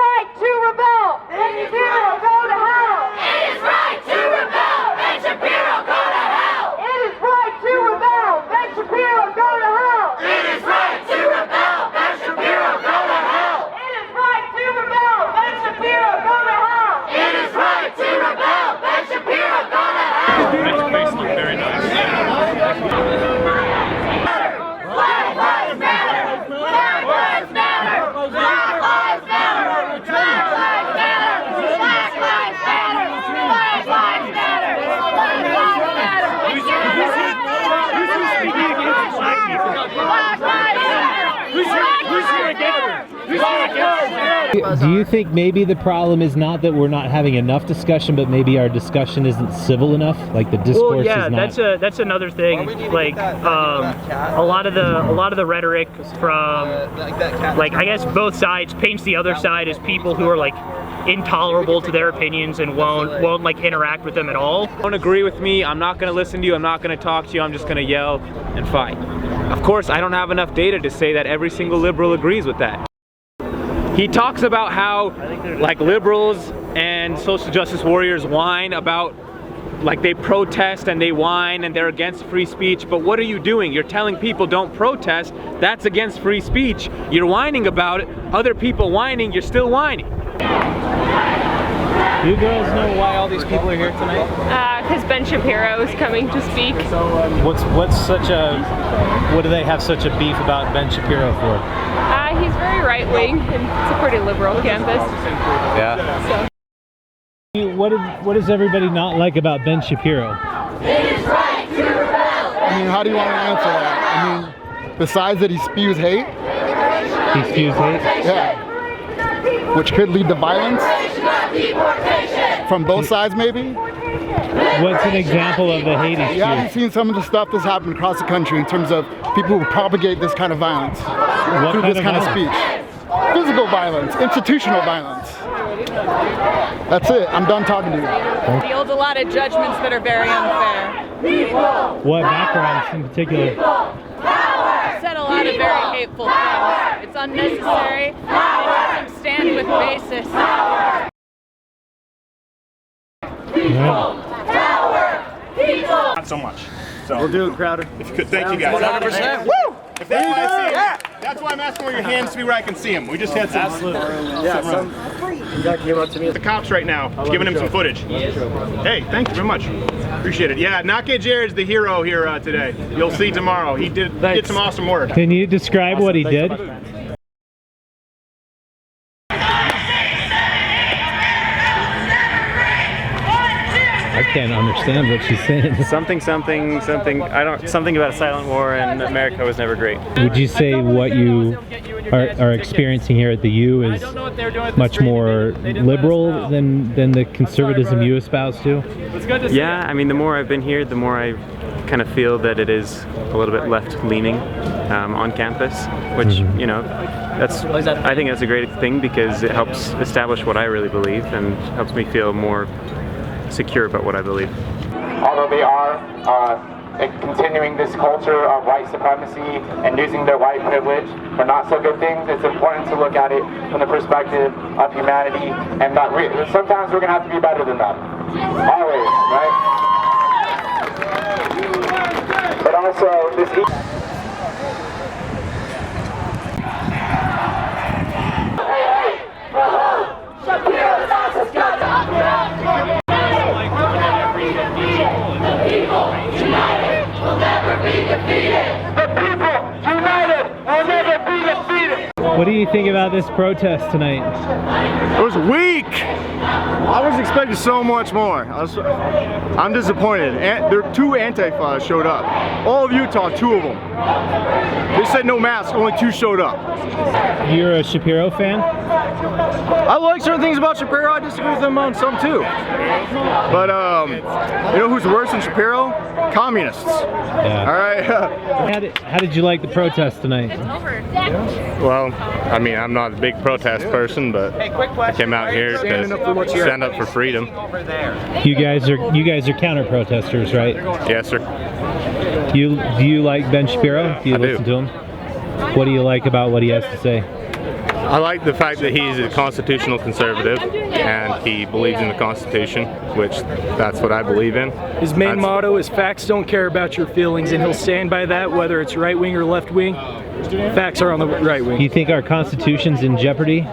right to rebel. Ben Shapiro, go to hell. It is right to rebel. Ben Shapiro, go to hell. It is right to rebel. Ben Shapiro, go to hell. It is right to rebel. Ben Shapiro, go to hell. It is right to rebel. Ben Shapiro, go to hell. It is right to rebel. Ben Shapiro, go to hell. Makes the place look very nice. Black lives matter! Black lives matter! Black lives matter! Black lives matter! Black lives matter! Black lives matter! Do you think maybe the problem is not that we're not having enough discussion, but maybe our discussion isn't civil enough? Like the discourse yeah, is not... that's another thing. Like a lot of the rhetoric from like I guess both sides paints the other side as people who are like intolerable to their opinions and won't like interact with them at all. Don't agree with me, I'm not gonna listen to you, I'm not gonna talk to you, I'm just gonna yell and fight. Of course, I don't have enough data to say that every single liberal agrees with that. He talks about how like liberals and social justice warriors whine about like they protest and they whine and they're against free speech, but what are you doing? You're telling people don't protest, that's against free speech. You're whining about it, other people whining, you're still whining. Do you girls know why all these people are here tonight? Because Ben Shapiro is coming to speak. What do they have such a beef about Ben Shapiro for? He's very right-wing, and it's a pretty liberal campus. Yeah. So. What does everybody not like about Ben Shapiro? It is right to rebel. I mean, how do you want to answer that? I mean, besides that he spews hate. He spews hate? Yeah. Which could lead to violence. From both sides, maybe? What's an example of the hate he spews? You haven't seen some of the stuff that's happened across the country in terms of people who propagate this kind of violence through this kind of speech. Physical violence, institutional violence. That's it. I'm done talking to you. Fields a lot of judgments that are very unfair. What backgrounds in particular? Said a lot of very hateful things. It's unnecessary. It doesn't stand with basis. Not so much. So We'll do it, Crowder. if you could, thank you guys. 100%. Woo! If that's why I see him, that's why I'm asking where your hands to be where I can see him. We just had some. The cops right now, giving him some footage. Hey, thank you very much. Appreciate it. Yeah, Nake Jared's the hero here today. You'll see tomorrow. He did some awesome work. Can you describe what he did? I can't understand what she's saying. Something about a silent war in America was never great. Would you say what you are experiencing here at the U is much more liberal than the conservatism you espouse to? Yeah, I mean, the more I've been here, the more I kind of feel that it is a little bit left-leaning on campus, which, you know, I think that's a great thing because it helps establish what I really believe and helps me feel more secure about what I believe. Although they are continuing this culture of white supremacy and using their white privilege for not so good things, it's important to look at it from the perspective of humanity and not sometimes we're going to have to be better than them. Always, right? But also this What do you think about this protest tonight? It was weak. I was expecting so much more. I'm disappointed. Two Antifa showed up. All of Utah, 2 of them. They said no mask, only 2 showed up. You're a Shapiro fan? I like certain things about Shapiro. I disagree with him on some too. But you know who's worse than Shapiro? Communists. Yeah. All right. How did you like the protest tonight? Well, I mean, I'm not a big protest person, but I came out here to stand up for freedom. You guys are counter-protesters, right? Yes, sir. Do you like Ben Shapiro? Do you listen to him? What do you like about what he has to say? I like the fact that he's a constitutional conservative and he believes in the Constitution, which that's what I believe in. His main motto is facts don't care about your feelings, and he'll stand by that whether it's right wing or left wing. Facts are on the right wing. You think our Constitution's in jeopardy?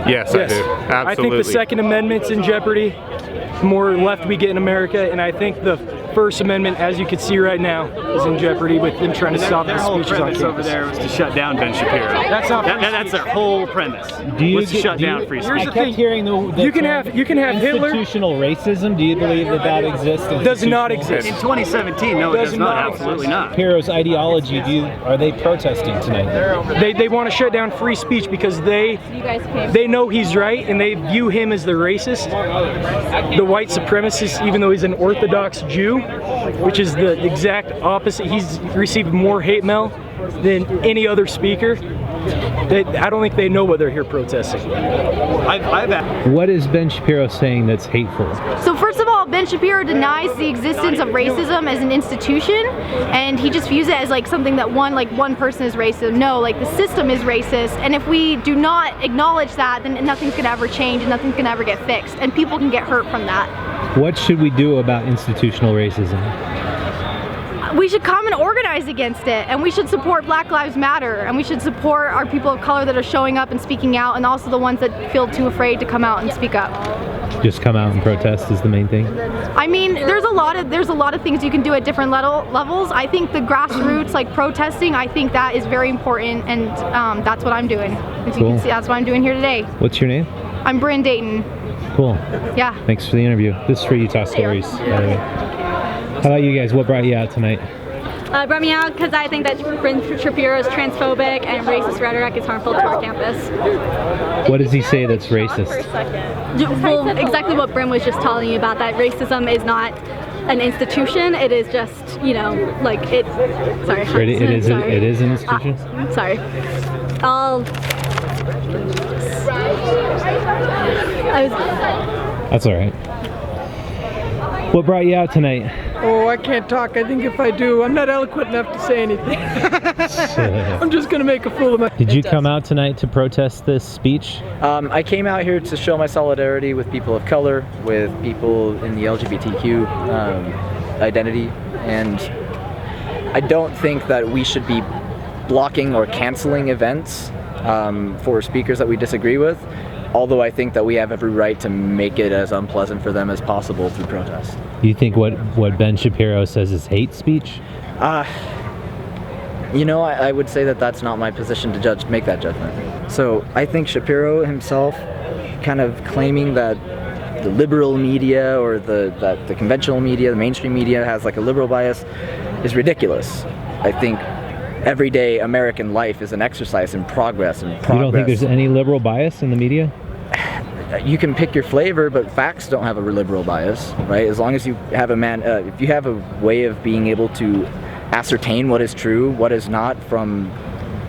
Yes, I do. Absolutely. I think the Second Amendment's in jeopardy. The more left we get in America, and I think the First Amendment, as you can see right now, is in jeopardy with them trying to stop the speeches on campus. Over there was to shut down Ben Shapiro. That's not that's their whole premise. Was to shut down free speech. I kept hearing the you can have Hitler. Institutional racism. Do you believe that exists? Does not exist. In 2017, no, it does not. Absolutely not. Shapiro's ideology. Are they protesting tonight? They want to shut down free speech because they know he's right and they view him as the racist, the white supremacist, even though he's an Orthodox Jew, which is the exact opposite. He's received more hate mail than any other speaker. I don't think they know what they're here protesting. What is Ben Shapiro saying that's hateful? So first of all, Ben Shapiro denies the existence of racism as an institution, and he just views it as like something that one person is racist. No, like the system is racist, and if we do not acknowledge that, then nothing's gonna ever change and nothing's gonna ever get fixed, and people can get hurt from that. What should we do about institutional racism? We should come and organize against it, and we should support Black Lives Matter, and we should support our people of color that are showing up and speaking out, and also the ones that feel too afraid to come out and speak up. Just come out and protest is the main thing? I mean, there's a lot of things you can do at different levels. I think the grassroots, like protesting, I think that is very important, and that's what I'm doing. As you can see, that's what I'm doing here today. What's your name? I'm Bryn Dayton. Cool. Yeah. Thanks for the interview. This is for Utah Stories. How about you guys? What brought you out tonight? Brought me out because I think that Ben Shapiro's transphobic and racist rhetoric is harmful to our campus. What does he say that's racist? Well, exactly what Bryn was just telling you about, that racism is not an institution, it is just, you know, like it, sorry. It is an institution? Sorry. That's all right. What brought you out tonight? Oh, I can't talk. I think if I do, I'm not eloquent enough to say anything. I'm just going to make a fool of myself. Did you come out tonight to protest this speech? I came out here to show my solidarity with people of color, with people in the LGBTQ identity, and I don't think that we should be blocking or canceling events for speakers that we disagree with. Although I think that we have every right to make it as unpleasant for them as possible through protest. You think what Ben Shapiro says is hate speech? You know, I would say that that's not my position to make that judgment. So I think Shapiro himself kind of claiming that the liberal media or that the conventional media, the mainstream media has like a liberal bias is ridiculous. I think everyday American life is an exercise in progress and progress. You don't think there's any liberal bias in the media? You can pick your flavor, but facts don't have a liberal bias, right? As long as you have if you have a way of being able to ascertain what is true, what is not, from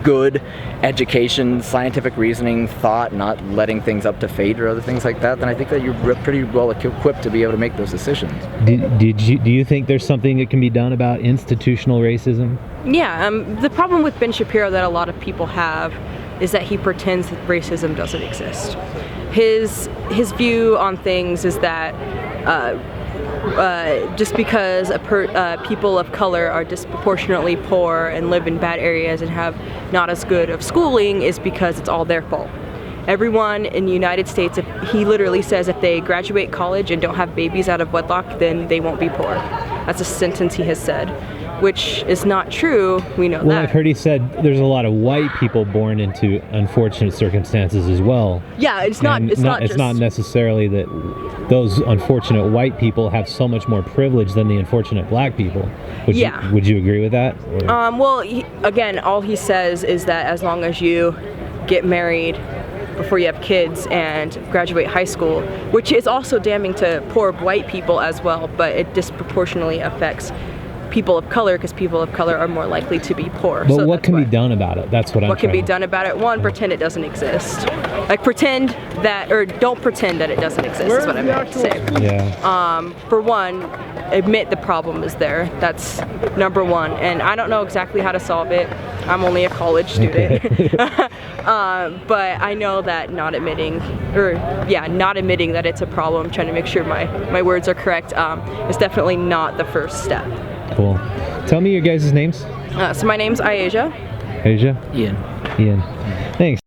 good education, scientific reasoning, thought, not letting things up to fate or other things like that, then I think that you're pretty well equipped to be able to make those decisions. Do you think there's something that can be done about institutional racism? Yeah, the problem with Ben Shapiro that a lot of people have is that he pretends that racism doesn't exist. His view on things is that just because people of color are disproportionately poor and live in bad areas and have not as good of schooling is because it's all their fault. Everyone in the United States, he literally says if they graduate college and don't have babies out of wedlock, then they won't be poor. That's a sentence he has said, which is not true. We know that. Well, I've heard he said there's a lot of white people born into unfortunate circumstances as well. Yeah, it's not necessarily that those unfortunate white people have so much more privilege than the unfortunate black people. Would you agree with that? Well, again, all he says is that as long as you get married before you have kids and graduate high school, which is also damning to poor white people as well, but it disproportionately affects people of color because people of color are more likely to be poor. But what can be done about it? That's what I'm What can be done about it? One, pretend it doesn't exist. like pretend that, or don't pretend that it doesn't exist is what I meant to say. Yeah. For one, admit the problem is there. That's number one. And I don't know exactly how to solve it. I'm only a college student. But I know that not admitting that it's a problem, trying to make sure my words are correct, is definitely not the first step. Cool. Tell me your guys' names. So my name's Ayasia. Asia? Ian. Ian. Thanks.